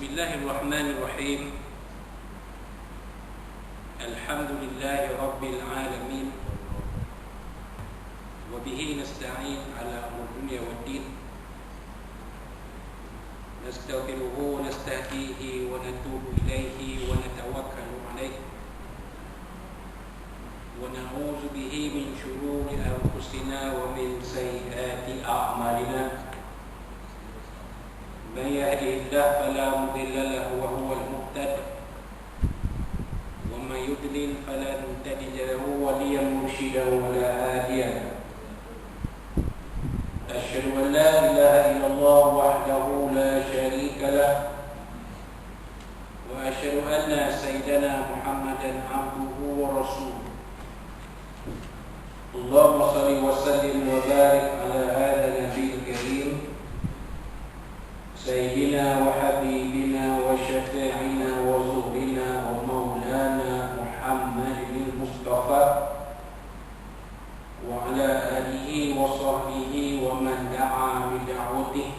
Bismillahirrahmanirrahim. Alhamdulillahi Rabbil Alamin. Wa bihi nasta'in ala umur dunya waddin. Nastaghfiruhu wa nastahdihi wa natubu ilaihi wa natawakkalu alaihi. Wa na'udzu bihi min shururi anfusina wa min sayyiati a'malina. من يهده الله فلا مضل له وهو المهتد ومن يضلل فلن تجد له وليا مرشدا ولا هاديا له. أشهد أن لا إله إلا الله وحده لا شريك له وأشهد أن سيدنا محمدا عبده ورسوله. اللهم صل وسلم وبارك على هذا النبي الكريم سيدنا وحبيبنا وشفيعنا وزهرنا ومولانا محمد المصطفى وعلى آله وصحبه ومن دعا بدعوته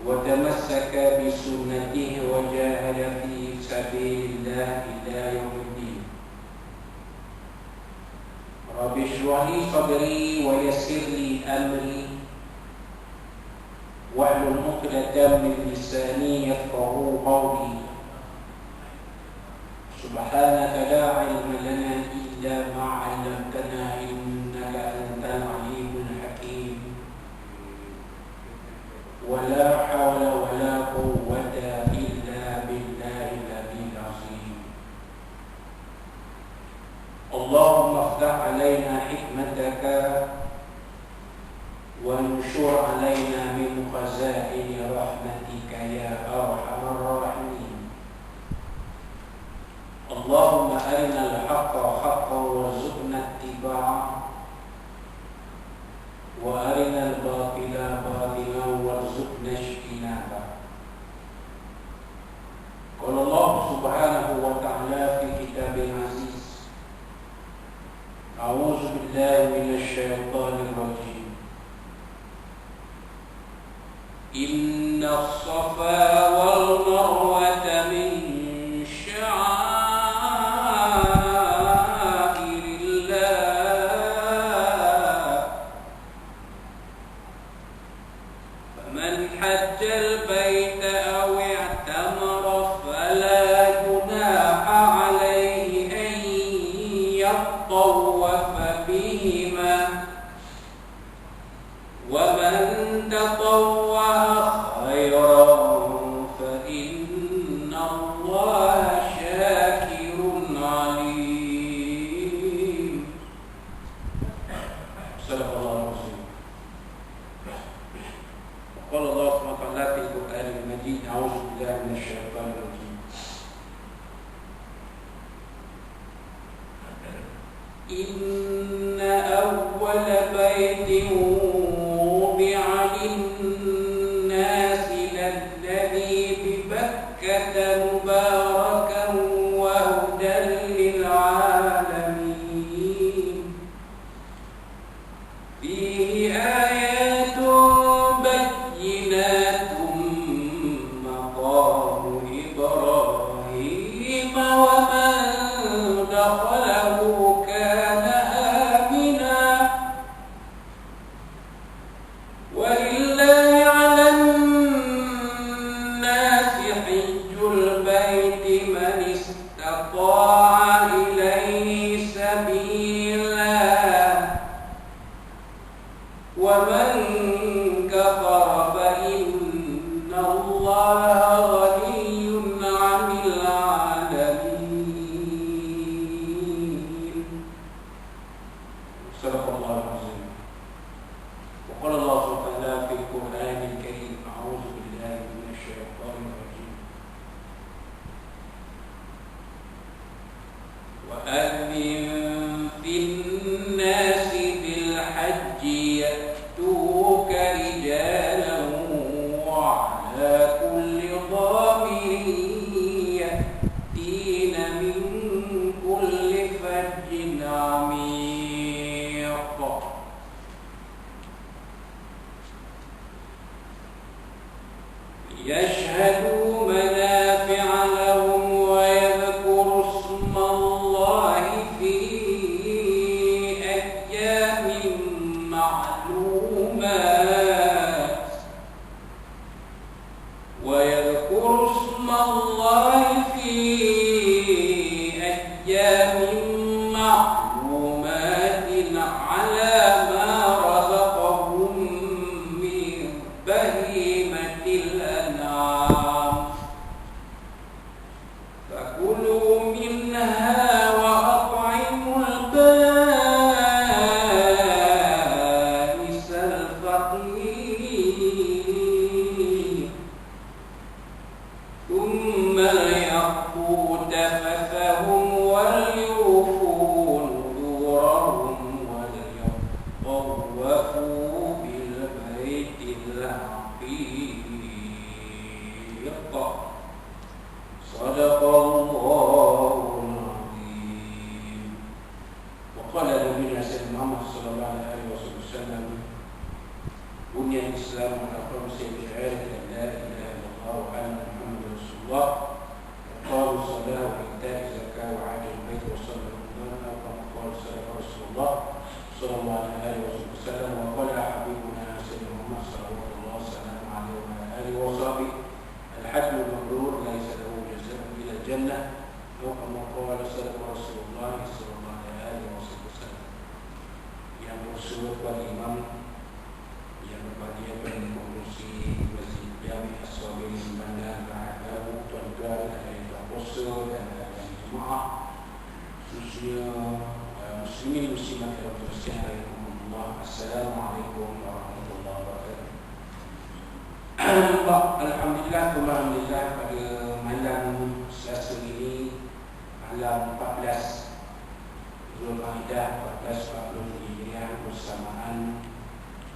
وتمسك بسنته وجاهد في سبيل الله إلى يوم الدين. رب اشرح لي صدري ويسر لي أمري واحلل عقدة من لساني يفقهوا قولي. سبحانك لا علم لنا إلا ما علمتنا إنك أنت العليم الحكيم. ولا حول ولا قوة إلا بالله العلي العظيم. اللهم افتح علينا حكمتك وانشر علينا من خزائن رحمتك يا أرحم الراحمين. اللهم أرنا الحق حقا وارزقنا اتباعه وأرنا الباطل باطلا وارزقنا اجتنابه. قال الله سبحانه وتعالى في كتابه العزيز: أعوذ بالله من الشيطان الرجيم. إن الصفا والمروة من شعائر الله فمن حج البيت أو اعتمر فلا جناح عليه أن يطوف بهما ومن تطوع خيرا فإن الله شاكر عليم. صدق الله العظيم. وقال الله سبحانه وتعالى في القرآن المجيد: أعوذ بالله من الشيطان الرجيم. إن أول بيت وضع للناس للذي ببكة مباركا وهدى للعالمين فيه آيات بينات مقام إبراهيم ومن دخله كان ليشهدوا منافع لهم ويذكروا اسم الله في أيام معلومات ويذكروا اسم الله في أيام معلومات على ما رزقهم من بهيمة الأنعام فكلوا منها وأطعموا البائس الفقير ثم ليقضوا تفثهم وليوفوا نذورهم وليطوفوا بالبيت العتيق صدق الله العظيم. وقال نبينا سيدنا محمد صلى الله عليه وسلم بني الإسلام على خمس شهادة أن لا إله إلا الله وأن محمدا رسول الله وقالوا الصلاة وإيتاء الزكاة وعاد البيت وصلى رمضان أو كما قال صدق رسول الله صلى الله عليه وسلم. وقال حبيبنا سيدنا محمد صلى الله عليه وعلى آله وصحبه الحج المبرور ليس له جزاء إلى الجنة أو كما قال صدق رسول الله صلى الله عليه وسلم. Yang bersyukur kepada imam yang berbahagia dan mengurusi Masjid Jami' As-Sabiri Bandar Rahadahu, tuan-tuan dan puasa dan jemaah khususnya muslimin muslimat yang berkasihan rahimahumullah. Assalamualaikum warahmatullahi wabarakatuh. Alhamdulillah, alhamdulillah, pada malam Selasa ini, malam 14 Zulkaidah 1440 Hijriah bersamaan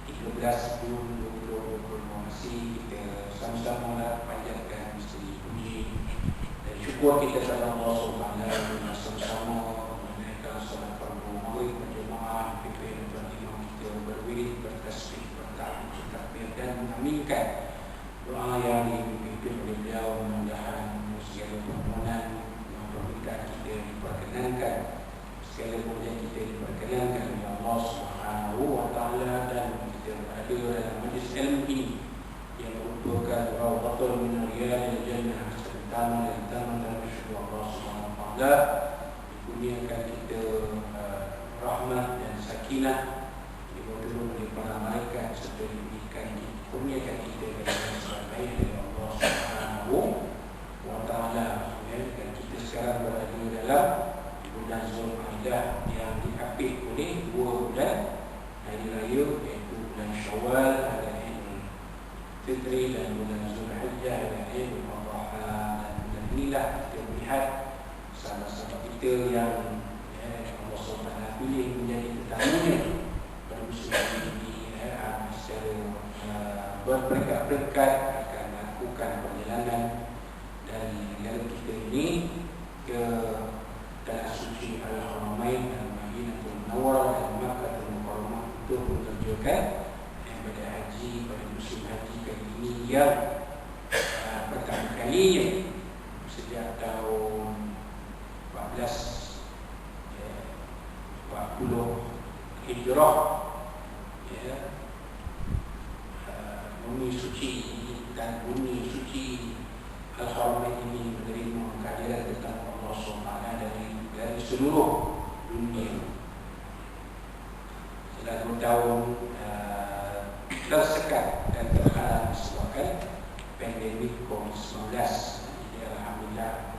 13 Jun 2020 masih kita sama-sama panjatkan misteri puji dan syukur kita kepada Allah Subhanahu wa taala, sama-sama menunaikan solat fardu maghrib berjemaah, pimpin dan imam kita berwirid, bertasbih, bertakbir dan mengaminkan doa yang dipimpin oleh beliau. Mudah-mudahan segala permohonan dan permintaan kita diperkenankan, segala pujian kita diperkenankan oleh Allah Subhanahu wa taala, dan kita berada dalam majlis ilmu ini yang merupakan rawdatul min riyadil jannah, taman dan taman dalam syurga Allah Subhanahu wa taala. Dikurniakan kita rahmat dan sakinah, diberikan oleh para malaikat serta dikurniakan kita dengan sebaik dari Allah Subhanahu wa taala. Dan kita sekarang berada dalam bulan Zulkaidah yang diapit oleh 2 bulan hari raya, iaitu bulan Syawal dan Idul Fitri, dan bulan Zulhijjah dan Idul Adha. Dan bulan inilah kita melihat sahabat-sahabat kita yang Allah SWT pilih menjadi tetamunya pada musim ini, secara berperingkat-peringkat akan melakukan perjalanan dari negara kita ini ke Tanah Suci Al-Haramain dan Madinatul Munawwarah dan Makkahul Mukarramah untuk mengerjakan ibadah haji pada musim haji kali ini yang pertama kalinya sejak tahun 1440 Hijrah, bumi suci dan bumi suci Al-Haramain ini menerima kehadiran tentang Allah SWT dari seluruh dunia. Setelah 2 tahun tersekat dan terhalang disebabkan pandemik COVID-19. Jadi alhamdulillah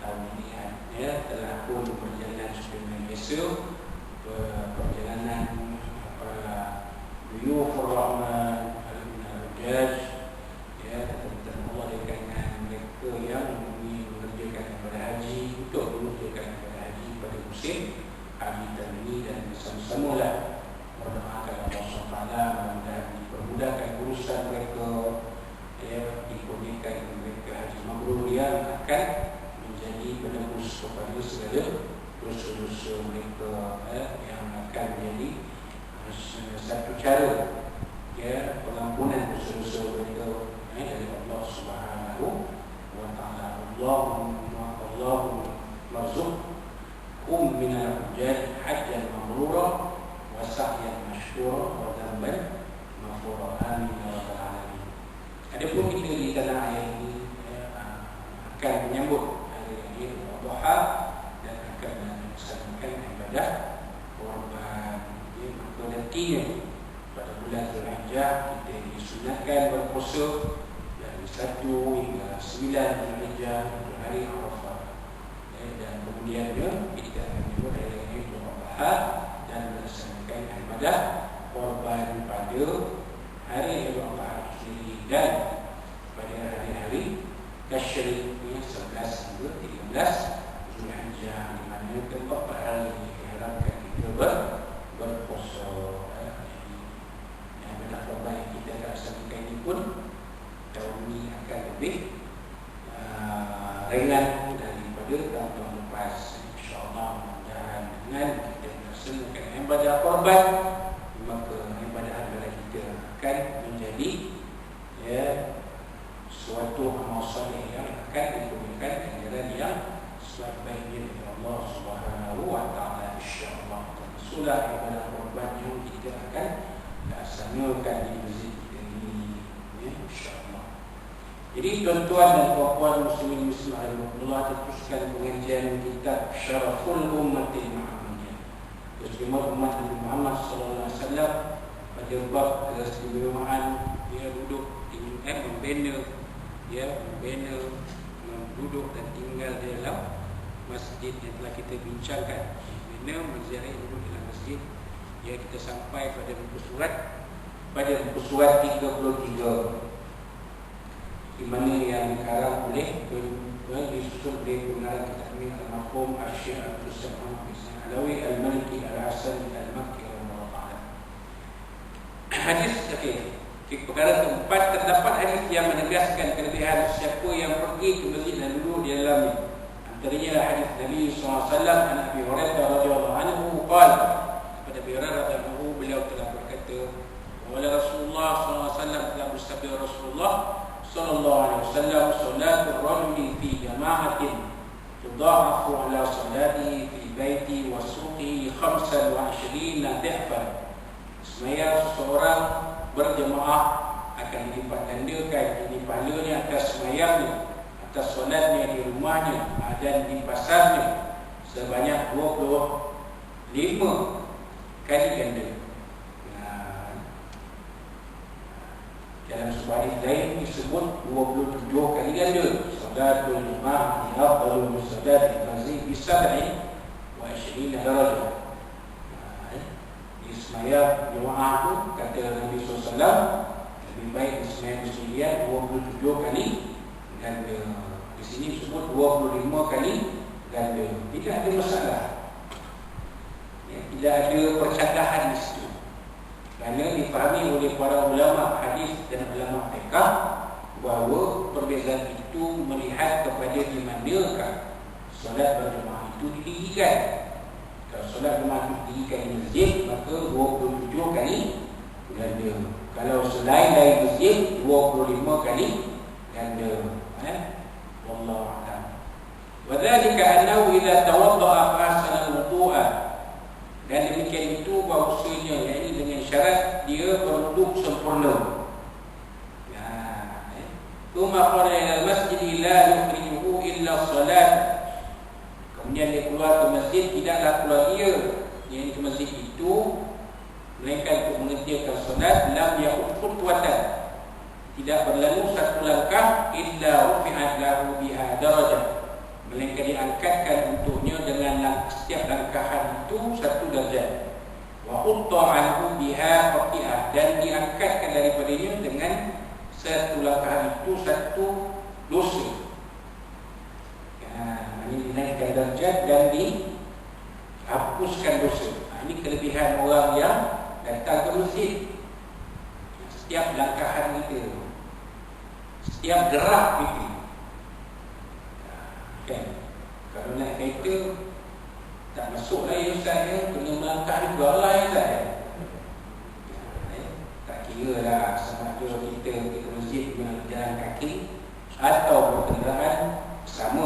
tahun ini telah pun berjalan seperti biasa, perjalanan Duyufur Rahman Al-Hujjaj, dan Allah dengan mereka yang mengerjakan ibadah haji untuk mengerjakan ibadah haji pada musim haji tahun ini, dan bersama-sama lah berdoakan Allah SWT mudah-mudahan dipermudahkan urusan mereka, dikurniakan mereka haji mabrur Allahu marzuqhum min al-hujjaj hajjan mabrura wa sa'yan mashkura wa dhanban maghfura. Amin ya rabbal alamin. Adapun kita di tanah air ini akan menyambut hari raya Adha dan akan melaksanakan ibadah korban. Maka nantinya pada bulan Zulhijjah kita disunatkan berpuasa dari 1 hingga 9 Zulhijjah untuk hari Arafah. Dan kemudiannya kita akan menyambut hari raya Adha dan melaksanakan ibadah korban pada hari raya Adha sendiri dan pada hari-hari tasyrik 11 hingga 13 Zulhijjah, di mana tempat hari ini diharapkan kita berpuasa. Yang ibadah korban yang kita laksanakan ini pun tahun ini akan lebih ringan daripada tahun lepas. InsyaAllah mudah-mudahan dengan kita melaksanakan ibadah korban, maka ibadah kita akan menjadi suatu amal soleh yang akan diberikan ganjaran yang sebaik-baiknya oleh Allah Subhanahu wa taala, insyaallah. Termasuklah ibadah korban yang kita akan laksanakan di masjid kita ini, insyaallah. Jadi tuan-tuan dan puan-puan muslimin muslimat rahimahullah, teruskan pengajian kitab Syaraful Ummatil Muhammadiyah, keistimewaan umat Nabi Muhammad sallallahu alaihi wasallam pada bab keistimewaan dia duduk membina, duduk dan tinggal di dalam masjid yang telah kita bincangkan. Membina, menziarah, duduk di dalam masjid. Ya, kita sampai pada buku surat 33, di mana yang dikarang oleh disusun oleh pengarang kitab ini al-marhum Syekh Abdul Samad bin Alawi Al-Maliki Al-Hasan Al-Makki rahimahullah taala. Hadis akhir. Perkara keempat, terdapat hadis yang menegaskan kelebihan siapa yang pergi ke masjid dan duduk di dalamnya. Antaranya hadis Nabi SAW an Abi Hurairah radhiyallahu anhu qala, pada Abi Hurairah radhiyallahu anhu beliau telah berkata, wala Rasulullah SAW telah bersabda Rasulullah sallallahu alaihi wasallam, salatul rajuli fi jama'atin tudha'afu ala salatihi fi baiti wa suqihi 25 dha'fan. Semaya seseorang berjemaah akan dilipat gandakan ini pahalanya atas semayangnya, atas solatnya di rumahnya dan di pasarnya sebanyak 25 kali ganda. Dalam sebuah hadis lain disebut 27 kali ganda. Salatul jemaah afdalu min salatil fardhi bi 27 darajah. Semayang jemaah itu kata Nabi SAW lebih baik semayang sendirian 27 kali ganda. Di sini disebut 25 kali ganda. Tidak ada masalah, tidak ada percakapan di situ, kerana difahami oleh para ulama hadis dan ulama fiqh bahawa perbezaan itu melihat kepada di manakah solat berjemaah itu didirikan. Kalau solat jemaah itu didirikan di masjid, maka 27 kali ganda. Kalau selain dari masjid, 25 kali ganda. Wallahu a'lam. Wa dzalika annahu idza tawadda'a fa ahsana al-wudu'a, dan demikian itu bahawasanya, yakni dengan syarat dia berwuduk sempurna. Tsumma kharaja ila al-masjid la yukhrijuhu illa salat. Kemudian dia keluar ke masjid, tidaklah keluar dia yang ke masjid itu melainkan untuk mengerjakan solat. Lam yaqut khutwatan, tidak berlalu satu langkah, illa rufi'at lahu biha darajah, melainkan diangkatkan untuknya dengan setiap langkahan itu satu darjah. Wa hutta anhu biha qati'ah, dan diangkatkan daripadanya dengan satu langkahan itu satu dosa. Ini dinaikkan darjat dan dihapuskan dosa. Ini kelebihan orang yang datang ke masjid. Setiap langkahan kita, setiap gerak kita, kan? Kalau naik kereta tak masuk lah ya Ustaz ya, kena melangkah juga lah ya Ustaz ya. Tak kira lah sama ada kita ke masjid dengan jalan kaki atau berkenderaan, sama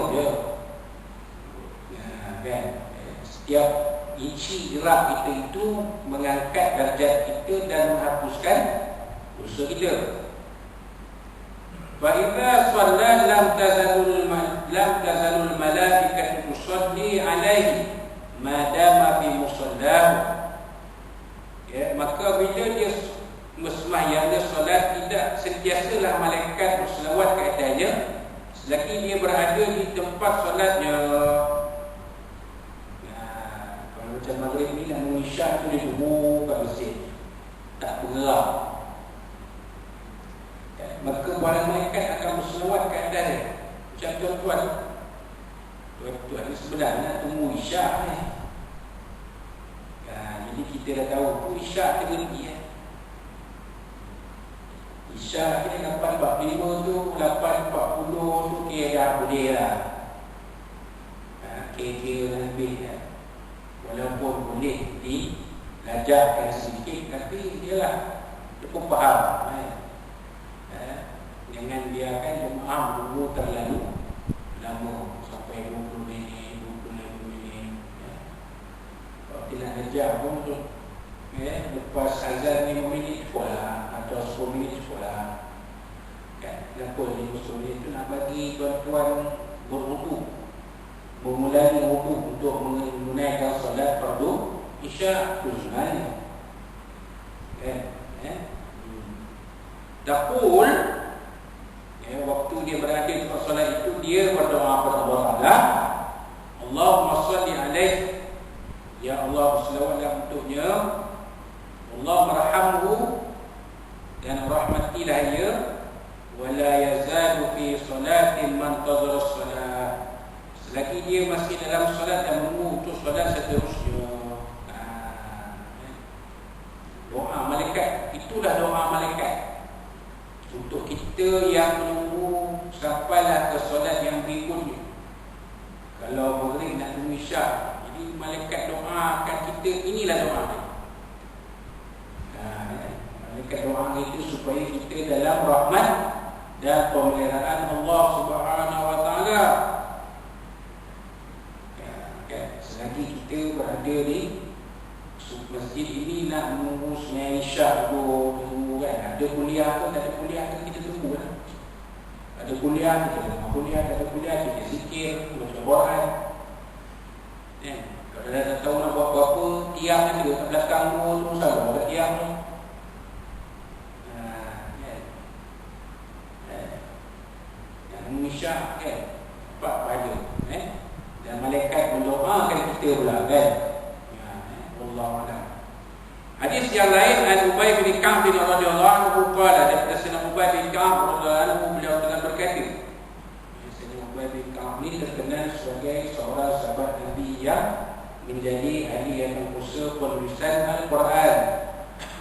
isi gerak kita itu mengangkat darjat kita dan menghapuskan dosa kita. Fa idza shalla lam tazalul malaikatu tusalli alaihi ma dama fi musallahu. Ya, maka bila dia sembahyang, dia solat, tidak sentiasalah malaikat berselawat ke atasnya selagi dia berada di tempat solatnya. Kalau macam maghrib ni nak mengisyak tu, dia duduk kat masjid, tak bergerak. Maka para malaikat akan berselawat ke atasnya. Macam tuan-tuan ni sebenarnya nak tunggu isyak ni. Jadi kita dah tahu tu isyak terhenti. Isyak kita 8.45 tu, 8.40 tu dah boleh lah. Kira-kira lebih lah. Walaupun boleh dilajahkan sedikit, tapi dia lah, dia pun faham. Jangan biarkan jemaah dulu terlalu lama, sampai 20 minit, 25 minit. Kalau tidak kerja pun tu, lepas azan 5 minit sekolah atau 10 minit sekolah. Kenapa 5 minit itu nak bagi tuan-tuan berwudu, bermulai wudu untuk menunaikan solat fardu isyak tu sebenarnya. Dapul, waktu dia berada di tempat solat itu, dia berdoa kepada Allah Ta'ala, Allahumma salli alaihi, ya Allah berselawatlah untuknya, Allah marhamhu, dan rahmatilah ia, wala yazalu fi salatin man tazara salat, selagi dia masih dalam solat dan menunggu untuk solat seterusnya. Doa malaikat, itulah doa malaikat untuk kita yang menunggu sampailah ke solat yang berikutnya. Kalau maghrib nak tunggu isyak, jadi malaikat doakan kita, inilah doa dia. Malaikat doa itu supaya kita dalam rahmat dan pemeliharaan Allah Subhanahu Wa Taala. Selagi kita berada di masjid ini nak menunggu sembahyang isyak dulu kan. Ada kuliah ke, tak ada kuliah ke, kita tunggu lah. Ada kuliah, kita dengar kuliah, tak ada kuliah, kita zikir, baca Quran. Kalau dah tak tahu nak buat apa-apa, tiang kan dia kat belakang tu, selalu buat tiang tu. Yang mengisyak kan, empat pada. Dan malaikat mendoakan kita pula kan. Wallahualam. Hadis yang lain, an Ubay bin Ka'b radhiyallahu anhu qala, daripada Sayyidina Ubay bin Ka'b radhiyallahu anhu, beliau telah berkata, Sayyidina Ubay bin Ka'b ini terkenal sebagai seorang sahabat Nabi yang menjadi ahli yang mengusaha penulisan Al-Quran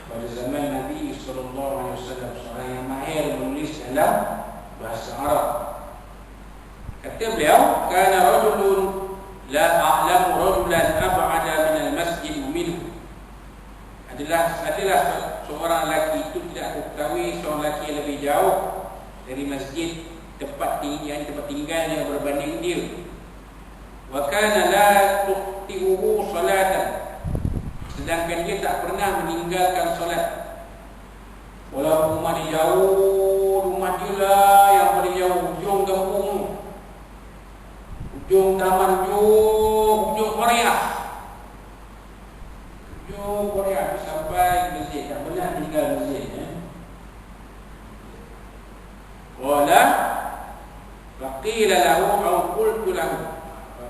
pada zaman Nabi sallallahu alaihi wasallam, seorang yang mahir menulis dalam bahasa Arab. Kata beliau, kana rajulun la a'lamu rajulan ab'ada min al-masjid minhu. Adalah seorang lelaki itu tidak ketahui seorang lelaki yang lebih jauh dari masjid, tempat tinggalnya berbanding dia. Wa kana la tuqtihu salatan, sedangkan dia tak pernah meninggalkan solat. Walaupun rumah dia jauh, rumah dia lah yang paling jauh, ujung kampung, ujung taman, ujung Korea, sampai masjid, tak pernah tinggal masjid. Wala faqila lahu aw qultu lahu,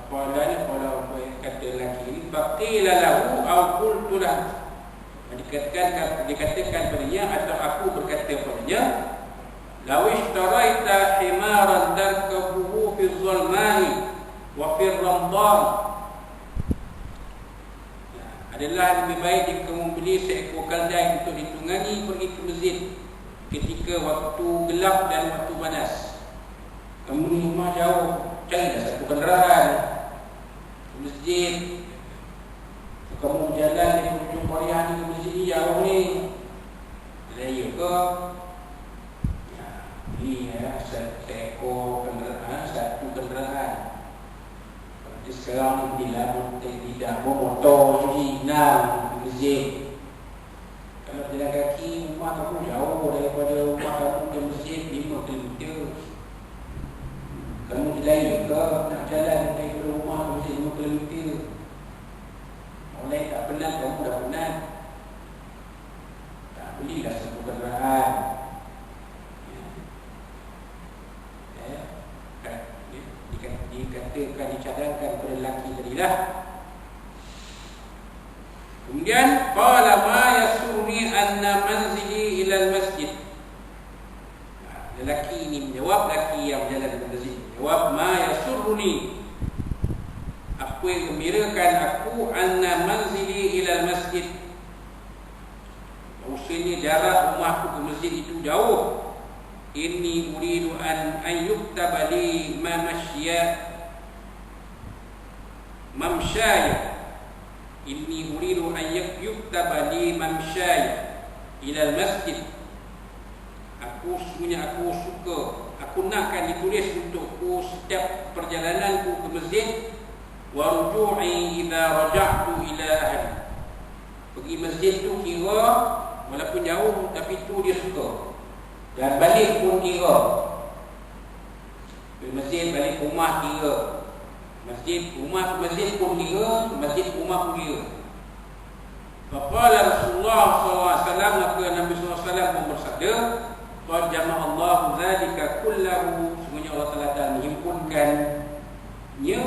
qala ni kalau kata lelaki ni, faqila lahu aw qultu lahu, dikatakan padanya atau aku berkata padanya, law ishtaraita himaran tarkabuhu fi zulmani wa fi ramdan, adalah lebih baik jika kamu beli seekor keldai untuk ditunggangi pergi ke masjid ketika waktu gelap dan waktu panas. Kamu di rumah jauh, carilah satu kenderaan ke masjid. Kamu jalan di ujung Korea ni ke masjid ni jauh ni, raya ke? Beli seekor kenderaan, satu kenderaan. Jadi sekarang ni tidak motor cuci enam di masjid. Kalau jalan kaki rumah kamu jauh daripada rumah kamu ke masjid 5 km. Kamu dilai ke nak jalan daripada rumah ke masjid 5 km? Orang lain tak penat, kamu dah penat. Tak belilah satu kenderaan. Dikatakan, dicadangkan kepada lelaki tadilah. Kemudian qala ma yasurni anna manzili ila al-masjid. Lelaki ini menjawab, lelaki yang berjalan ke masjid jawab, ma yasurni, apa yang gembirakan aku, anna manzili ila al-masjid, maksudnya jarak rumahku ke masjid itu jauh. Inni uridu an yuktaba li mamsyaya. Inni uridu an yuktaba li mamsyaya ila al-masjid. Aku nakkan ditulis untukku setiap perjalananku ke masjid. Wa ruju'i idza raja'tu ila ahli. Pergi masjid tu kira walaupun jauh tapi tu dia suka. Dan balik pun kira. Pergi masjid balik rumah kira. Masjid rumah ke masjid pun kira, masjid rumah pun kira. Faqala Rasulullah SAW, maka Nabi SAW pun bersabda, qad jama'a Allahu dzalika kullahu, semuanya Allah Taala telah menghimpunkannya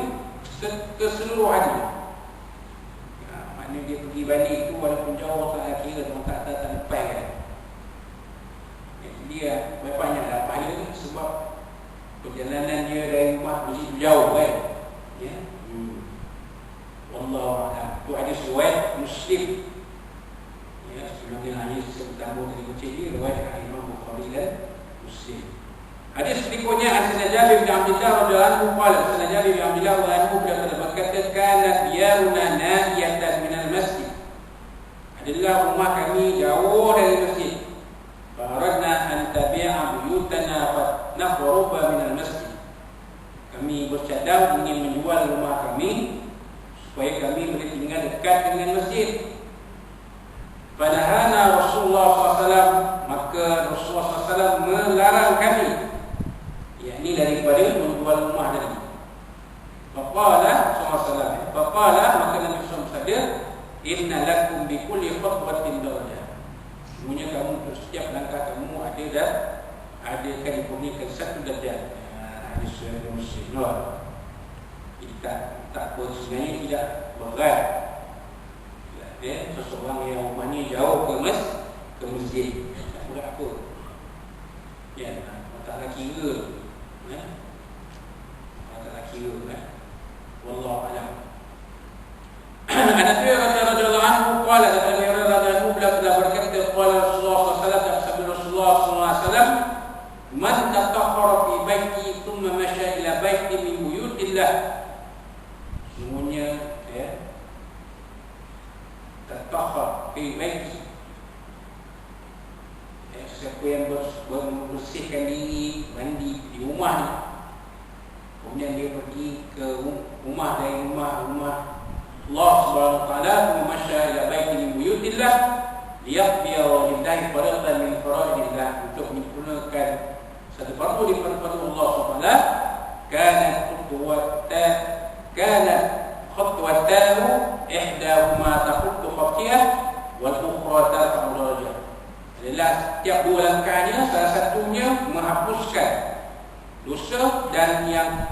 keseluruhannya. Maknanya dia pergi balik itu walaupun jauh tak kira, tak lepas kan. Dia banyaklah pahala sebab perjalanan dia dari rumah masjid jauh kan. Ya. Wallahu a'lam. Itu hadis riwayat Muslim. Ya, sebelumnya hadis pertama tadi kecil ni riwayat Imam Bukhari dan Muslim. Hadis berikutnya An Jabir bin Abdullah radhiyallahu anhu qala, An Jabir bin Abdullah radhiyallahu anhu berkata, kana diyaruna nahiyatan min al-masjid. Adalah rumah kami jauh dari masjid. Faradna an tabi'a buyutana fa naqruba min al-masjid. Kami bercadang ingin menjual rumah kami supaya kami boleh tinggal dekat dengan masjid. Padahal Rasulullah SAW, maka Rasulullah SAW melarang kami, yakni daripada menjual rumah tadi. Faqala SAW, maka Nabi SAW bersabda, inna lakum bi kulli khatwatin darajah. Semuanya kamu untuk setiap langkah kamu ada dikurniakan satu darjah. Hadis riwayat Muslim. Jadi tak sebenarnya tidak berat. Ya, seseorang yang rumahnya jauh ke masjid, tak berat apa. Ya, taklah kira. Taklah kira. Wallahu a'lam. Anas bin radhiyallahu anhu qala, Anas bin radhiyallahu anhu berkata, qala Rasulullah SAW, man tatakhara fi baiti thumma masya ila baiti min buyutillah. Semuanya tatakhara fi baiti, siapa yang membersihkan diri, mandi di rumahnya, kemudian dia pergi ke rumah dari rumah Allah Subhanahu wa taala, thumma masya ila baiti min buyutillah liyaqdiya lillahi faratan min faraidillah, untuk menyempurnakan satu fardu di fardu Allah Subhanahu wa taala. Kanat khutwatahu ihdahuma takhuttu khatiyah wal ukhra tarfa'u darajah. Adalah setiap dua langkahnya, salah satunya menghapuskan dosa dan yang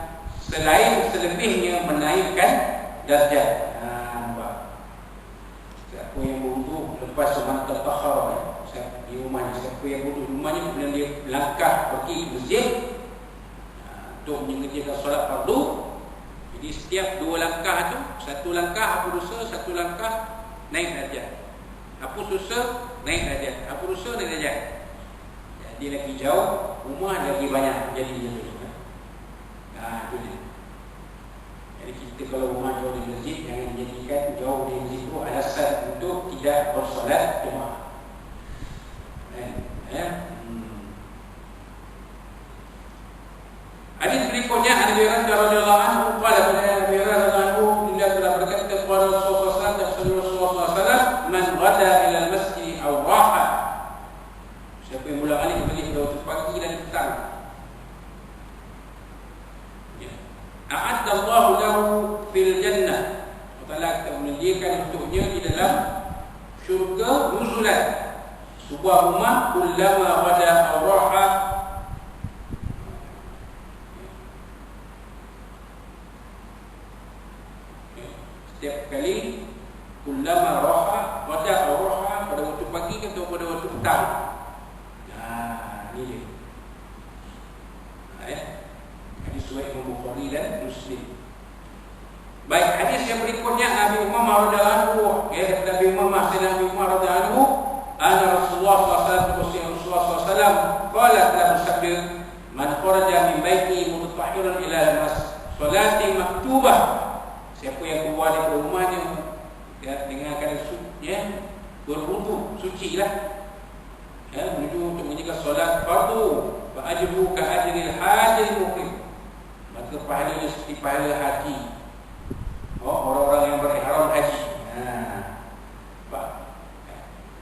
selebihnya menaikkan darjat. Siapa yang berwudu lepas solat takhara di rumahnya, siapa yang berwudu di rumahnya kemudian dia langkah pergi ke masjid untuk mengerjakan solat fardu, jadi setiap dua langkah tu, satu langkah hapus dosa, satu langkah naik darjat. Hapus dosa, naik darjat. Hapus dosa, naik darjat. Jadi lagi jauh, rumah lagi banyak jadi itu dia. Jadi kita kalau rumah jauh dari masjid, jangan dijadikan jauh dari masjid itu alasan untuk tidak bersolat jemaah. Hadis berikutnya, Nabi radhiyallahu anhu qala, Nabi radhiyallahu syurga nuzulan. Sebuah rumah kullama wada awraha, setiap kali kullama raha wada awraha, pada waktu pagi atau pada waktu petang. Ini dia. Hadis riwayat Imam Bukhari dan Muslim. Baik, hadis yang berikutnya Abi Umamah radhiyallahu anhu, ya, Nabi Umamah Sayyidina Nabi Umar radhiyallahu anhu, ana Rasulullah SAW qala telah bersabda, man kharaja min baiti mutatahhiran ila salati maktubah, siapa yang keluar dari rumahnya ya, dengan keadaan berwudu, sucilah, ya, menuju untuk menjalankan solat fardu, fa ajru ka ajril hajil muqim, maka pahalanya seperti pahala haji. Orang-orang yang berihram haji.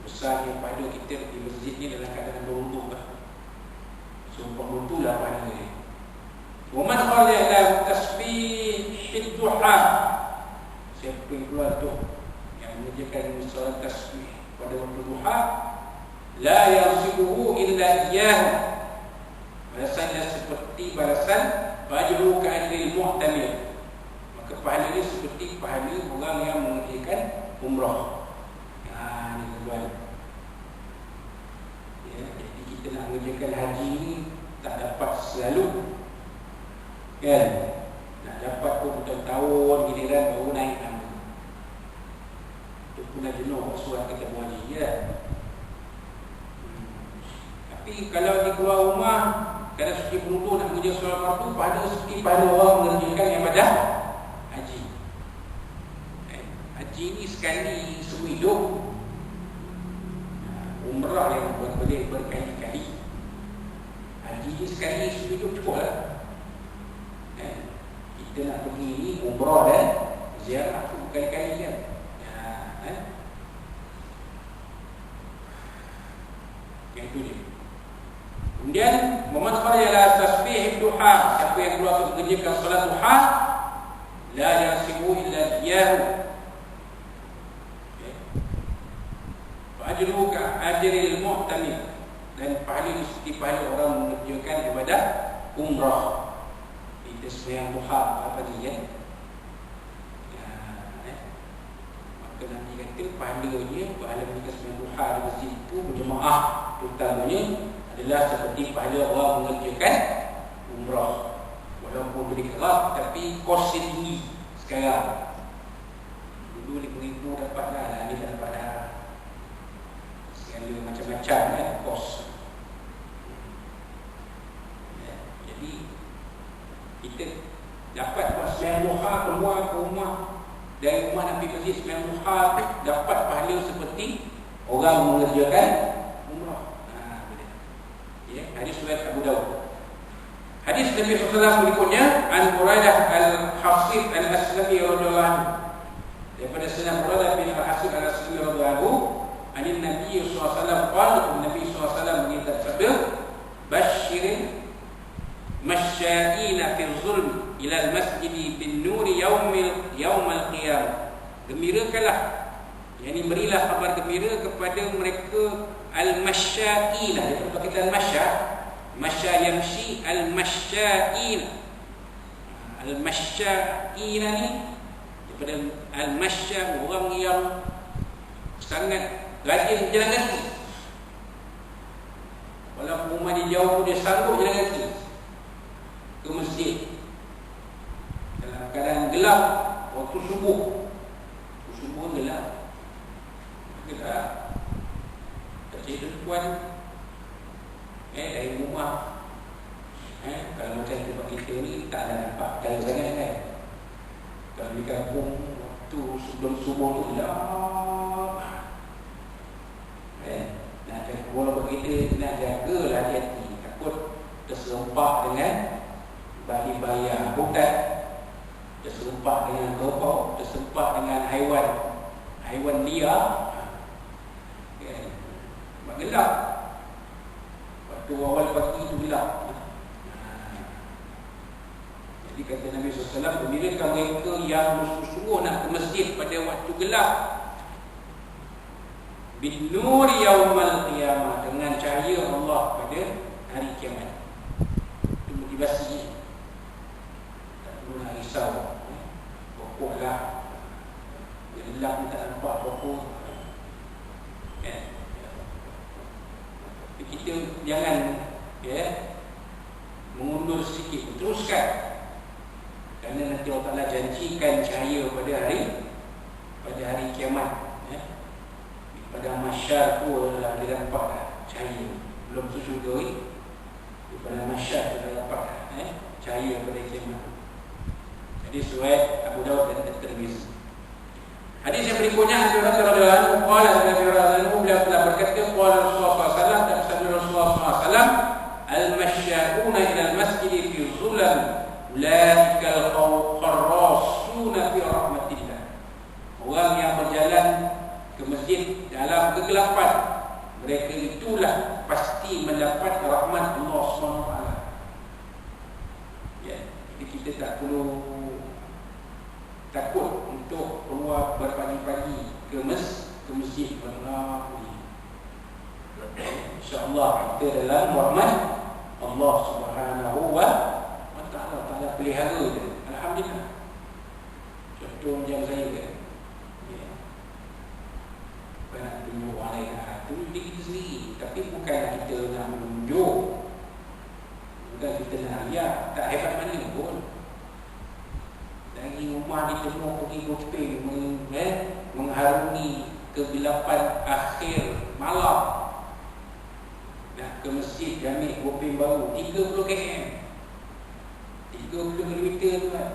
Besarnya pada kita di masjid ni dalam keadaan berwudu lah. Sumpah wudu lah pahalanya. Wa man kharaja ila tasbih duha, siapa yang keluar tu yang mengerjakan solat tasbih pada waktu duha, la yansibuhu illa iyyahu, balasannya seperti balasan fajru ka ajril muhtamil, maka pahalanya seperti pahala orang yang mengerjakan umrah. Ini tuan. Ya, jadi kita nak mengerjakan haji ni tak dapat selalu, kan? Nak dapat pun tahun-tahun giliran baru naik nama. Itu pun dah jenuh surat kata haji, ya. Tapi kalau di keluar rumah, kalau suci berwudu nak mengerjakan solat fardu, pada seperti pada orang mengerjakan yang ibadah haji. Haji ni sekali seumur hidup. Umrah yang boleh berkali-kali. Haji ni sekali seumur hidup cukup lah. Kita nak pergi ni umrah dan ziarah tu berkali-kali kan. Yang itu dia. Kemudian Muhammad kharaja ila tasbih duha, siapa yang keluar untuk mengerjakan solat duha, la yasibu illa iyyahu, ajru ka ajril muhtamil, dan pahala seperti pahala orang mengerjakan ibadah umrah. Itu sembahyang duha apa dia? Maka nanti kata pahalanya, pahala mengerjakan sembahyang duha di masjid itu berjemaah terutamanya adalah seperti pahala orang mengerjakan umrah. Walaupun beri kerap, tapi kosnya tinggi sekarang. Dulu RM5,000 dapat lah, ni tak dapat dah. Segala macam-macam kan kos. Jadi kita dapat buat sembahyang duha, keluar ke rumah dari rumah Nabi masjid sembahyang duha, dapat pahala seperti orang mengerjakan umrah. Hadis riwayat Abu Dawud. Hadis Nabi SAW berikutnya, an Buraidah al-Hasib al-Aslami radhiyallahu anhu, daripada Sayyidina Buraidah bin al-Hasib al-Aslami radhiyallahu anhu, anin Nabi SAW qala, Nabi SAW bersabda, basyirin masya'ina fil zulm ila al-masjid bin nuri yaumal qiyamah. Gembirakanlah, yakni berilah kabar gembira kepada mereka al-masya'ina, daripada perkataan masya yamshi, al-masya'ina. Al-masya'ina ni daripada al-masya, orang yang sangat rajin jalan kaki. Walaupun rumah dia jauh, dia sanggup jalan kaki ke masjid dalam keadaan gelap waktu subuh. Subuh gelap. Kecil tuan, dari rumah, kalau macam tempat kita ni tak ada nampak kaya sangat kan. Kalau di kampung waktu sebelum subuh tu gelap. Nak jaga, walaupun kita nak jagalah hati, takut terserempak dengan bayi-bayi hutan, terserempak dengan kerbau, terserempak dengan haiwan liar. Gelap. Waktu awal pagi itu gelap. Jadi kata Nabi SAW, gembirakan mereka yang bersungguh nak ke masjid pada waktu gelap. bin nuri yaumal qiyamah, dengan cahaya Allah pada hari kiamat. Itu motivasinya. Tak perlu nak risau. Pokoklah gelap ni tak nampak pokok. Kita jangan mengundur sedikit, teruskan. Kerana nanti Allah Ta'ala janjikan cahaya pada hari kiamat. Pada mahsyar tu adalah dia dapat cahaya. Belum tu syurga ni, pada mahsyar tu dah dapat cahaya pada kiamat. Jadi riwayat Abu Daud dan At-Tirmizi. Hadis yang berikutnya Abu Hurairah radhiyallahu anhu qala beliau telah berkata qala Rasulullah sallallahu alaihi wasallam, dan sabda Rasulullah sallallahu alaihi wasallam, al-masyauna ila al-masjid fi dhulam ulaika al-qarrasuna fi rahmatillah. Orang yang berjalan ke masjid dalam kegelapan, mereka itulah pasti mendapat rahmat Allah SWT. Ya, jadi kita tak perlu takut untuk keluar berpagi-pagi ke masjid. InsyaAllah kita dalam rahmat Allah Subhanahu wa Ta'ala pelihara dia. Alhamdulillah. Contoh macam saya kan, bukan nak tunjuk orang lain, tunjuk diri kita sendiri. Tapi bukanlah kita nak menunjuk, bukan kita nak riak. Tak hebat mana pun. Lagi rumah kita semua pergi gopeng mengharungi kegelapan akhir malam. Nak ke masjid ambil gopeng baru 30 km 30 km tu kan.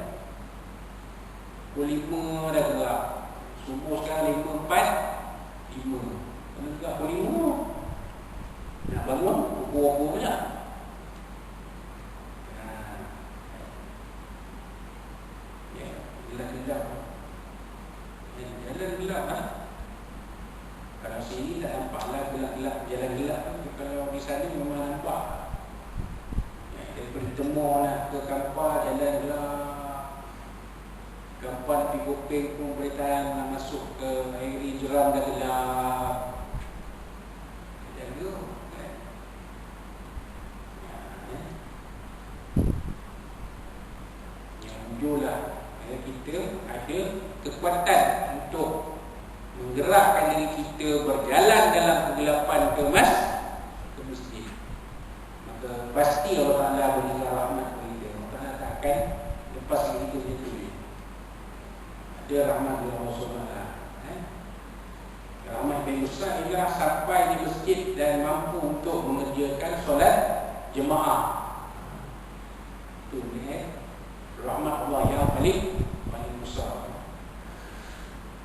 Pukul 5 dah gerak. Subuh sekarang 5.45. Kena gerak pukul 5. Nak bangun pukul 2 banyak. Gelap-gelap. Jalan gelap lah. Kalau sini tak nampaklah gelap-gelap. Jalan gelap. Kalau di sana memang nampak. Daripada Temor nak ke Kampar, jalan gelap. Kampar pergi Gopeng pun boleh tahan nak masuk ke Airi Jeram dah gelap. Jaga kan? Yang ujurlah kita ada kekuatan untuk menggerakkan diri kita berjalan dalam kegelapan ke masjid. Maka pasti Allah Ta'ala berikan rahmat kepada kita. Allah Ta'ala tak akan lepas kita begitu. Ada rahmat dari Allah SWT. Rahmat yang besar ialah sampai di masjid dan mampu untuk mengerjakan solat jemaah. Itu rahmat Allah yang paling besar.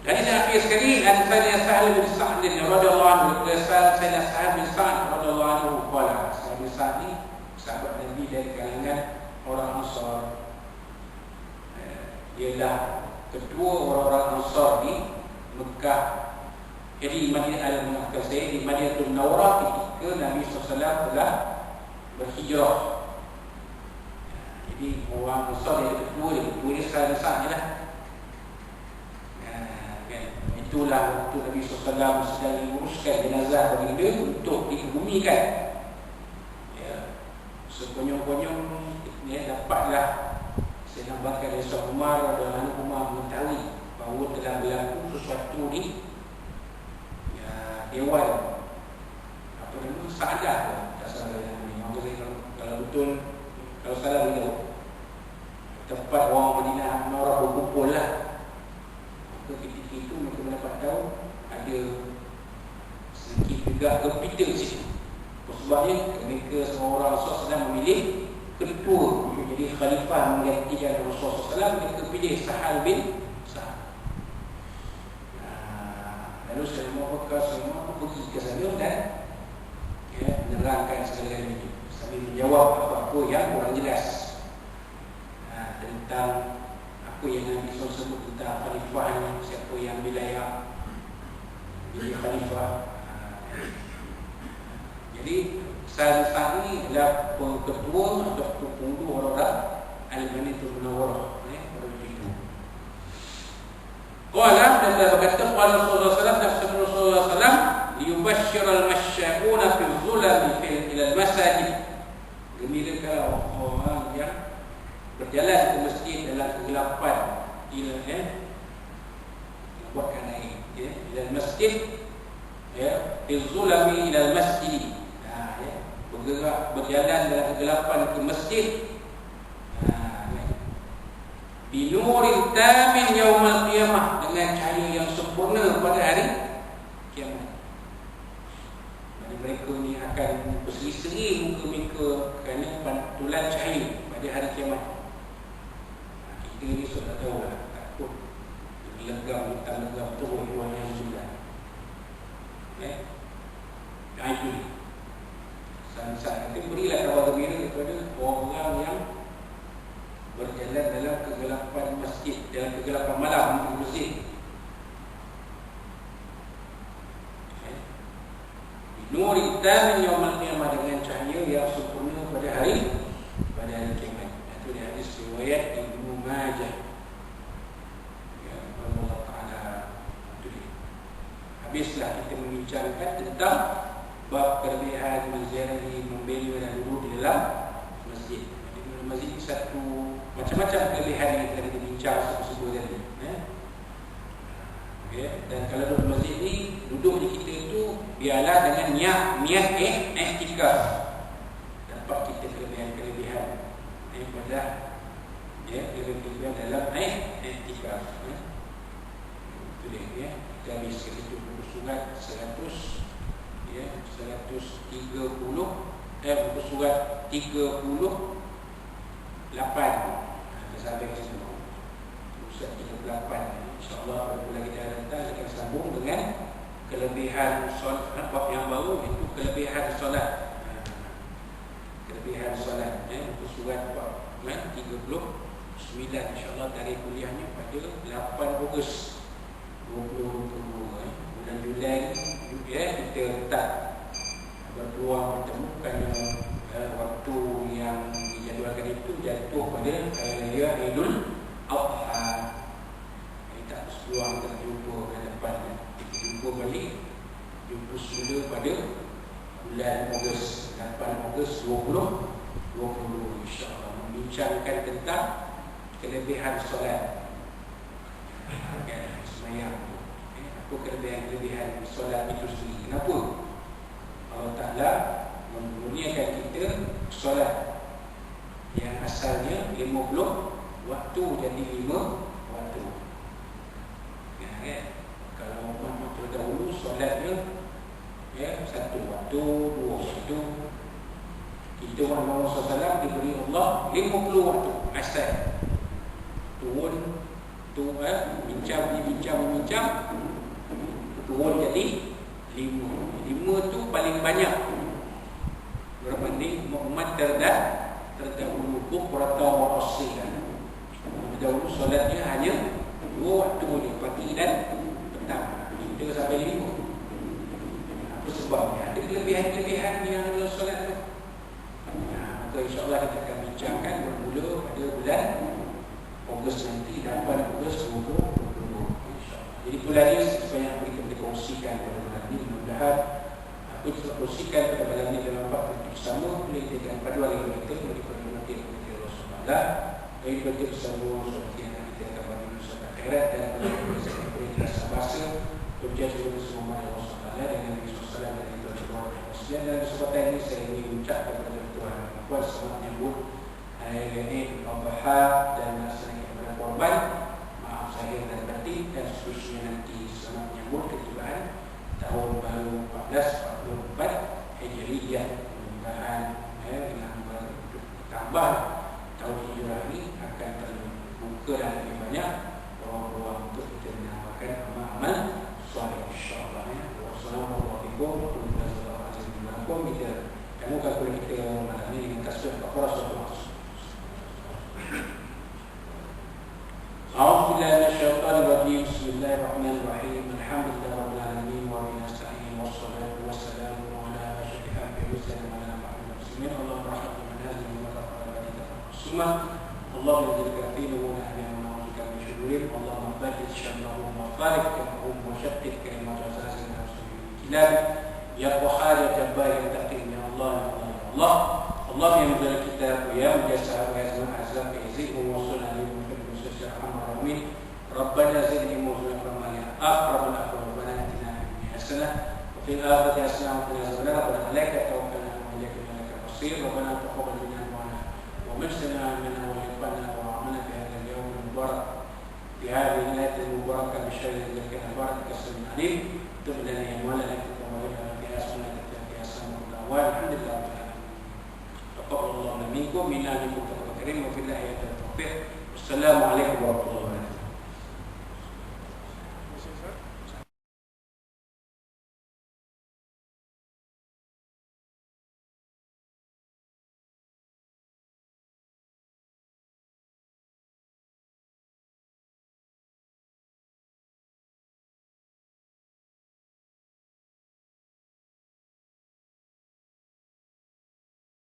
Jadi akhir sekali Sayyidina Sahal bin Sa'd radhiyallahu anhu, Sayyidina Sahal bin Sa'd radhiyallahu anhu qala, Sahal bin Sa'd ni sahabat Nabi dari kalangan orang Ansar. Dia adalah kedua orang-orang Ansar di Mekah. Jadi Madinah al-Munawwarah, di Madinatul Munawwarah ketika Nabi SAW telah berhijrah. Jadi orang Ansar yang kedua ni Sahal bin Sa'd lah. Itulah waktu Nabi SAW sedang menguruskan jenazah baginda untuk dikebumikan. Sekonyong-konyong dapatlah Sayyidina Abu Bakar dan Umar dan Umar mengetahui bahawa telah berlaku sesuatu di Dewan apa nama Sa'dah, tak salah ni. Kalau betul, kalau salah beritahu tempat orang Madinah Munawwarah berkumpul lah. Ketika itu mereka mendapat tahu ada sedikit juga gempita di situ. Sebabnya mereka semua orang Rasulullah SAW memilih ketua, jadi khalifah menggantikan Rasulullah SAW. Mereka pilih Sahal bin Sa'd. Lalu Sayyidina Abu Bakar semua pergi ke sana dan menerangkan segala-galanya sambil menjawab apa-apa yang kurang jelas tentang apa yang Nabi SAW sebut tentang khalifah, siapa yang wilayah jadi khalifah. Jadi Sa'd ni adalah ketua atau pengunduh orang-orang Al-Madinatul Munawwarah. Qala dan dia berkata qala Rasulullah sallallahu alaihi wasallam berjalan ke masjid dalam kegelapan, buatkan air, ila masjid, izulami ila masjid, bergerak berjalan dalam kegelapan ke masjid, binuril tamin yaumal qiyamah, dengan cahaya yang sempurna pada hari kiamat. Mereka ni akan berseri-seri muka mereka kerana pantulan cahaya pada hari kiamat. Kita ni sudah tahu lah, takut legam, tak legam terus orang yang sudah. Itu ni. Sangat nanti berilah kabar gembira kepada orang yang berjalan dalam kegelapan masjid, dalam kegelapan malam di masjid. Nuri tamin yaumal qiyamah, dengan cahaya yang sempurna pada hari kiamat. Itu dia hadis riwayat Ibnu Majah. Ya, Allah Taala. Itu dia. Habislah kita membincangkan tentang bab kelebihan menziarahi, membeli dan duduk di dalam masjid. Jadi masjid ini satu macam-macam kelebihan yang telah kita bincang sebelum tadi. Dan kalau duduk masjid ni, duduk di kita itu biarlah dengan niat i'tikaf. Dapat kita kelebihan pada kelebihan dalam i'tikaf. Itu dia. Kita habis itu surat 130 buku surat 38. Kita sampai ke situ. Surat 38. InsyaAllah apabila kita datang akan sambung dengan kelebihan solat. Bab yang baru itu kelebihan solat. Kelebihan solat. Buku surat 39. InsyaAllah tarikh kuliahnya pada 8 Ogos 2022. Bulan Julai kita letak berpeluang bertemukan waktu yang dijadualkan itu jatuh pada hari raya Aidil Adha. Tak berpeluang kita jumpa ke depan. Kita jumpa balik, jumpa semula pada bulan Ogos 8 Ogos 2020 insyaAllah, membincangkan tentang kelebihan solat. Semayang apa kelebihan solat itu sendiri. Kenapa Allah Ta'ala memurniakan kita solat yang asalnya 50 waktu jadi 5 waktu. Kalau umat terdahulu solatnya 1 waktu, 2 waktu. Kita Muhammad SAW diberi Allah 50 waktu asal. Turun, bincang, turun jadi 5 tu paling banyak berbanding umat terdahulu. Bukrata wa asila. Terdahulu solatnya hanya 2 waktu ni, pagi dan petang. Kita sampai 5. Apa sebabnya? Ada kelebihan-kelebihan yang dalam solat tu. Maka insyaAllah kita akan bincangkan bermula pada bulan Ogos nanti, 8 Ogos 2020. Jadi bulan ini sebanyak yang kita boleh kongsikan pada bulan ini. Mudah-mudahan aku bisa kongsikan pada bulan ini dalam waktu bersama. Boleh kita akan paduan dengan kita, boleh berhati kepada Rasulullah. Boleh kita bersama seperti yang kita akan bagi usaha akhirat. Dan boleh kita bahasa berjaya dengan semua Rasulullah dengan Nabi SAW dan itu adalah Muslim. Dan kesempatan ini saya ingin mengucapkan kepada Tuhan Puan selamat menyambut hari ini Al-Baha dan melaksanakan kepada korban. Maaf saya dan batin, dan seterusnya nanti selamat menyambut ketibaan tahun baru 1444 Hijriyah. Mudah-mudahan dengan bertambah tahun hijrah ini akan terbuka dan lebih banyak ruang-ruang untuk kita menambahkan amal-amal soleh insyaAllah. Wassalamualaikum warahmatullahi wabarakatuh. Kita temukan kuliah kita malam ini dengan tasbih Al-Baqarah surah 1. أعوذ بالله من الشيطان الرجيم. بسم الله الرحمن الرحيم. الحمد لله رب العالمين وبه نستعين والصلاة والسلام على أشرف الأنبياء والمرسلين وعلى محمد المسلمين. اللهم ارحمنا من هذه الأمة السنة. اللهم اجعل فينا ونحن ونعوذ من شرورهم. اللهم بارك شملهم وبارك كلامهم وشتت كلمات أساسنا كلاب يا قهار يا جبار يا تقي يا الله يا الله يا الله. Allah yang menjaga kita ya menjasa azam azab izin muwassalna li muhammad sallallahu alaihi Rabbana zidni muhla famana aqrabna rabbana atina hasanah wa fil akhirati hasanah wa qina adzabannar alaika tawakkalna wa ilaika al-masir rabbana taqabbal minna wa majtana minna wa iqbalna wa amana fi hadha al-yawm al-mubarak fi hadhihi al-laylat al-mubarakah bi shay'in dzikra barakaka as-samin alim tub lana ya mawlana wa lana fi asma'ika fi asma'ika wa alhamdulillah taqabbal minkum minna minkum taqabbal karim wa billahi at-tawfiq. Wassalamu alaikum warahmatullahi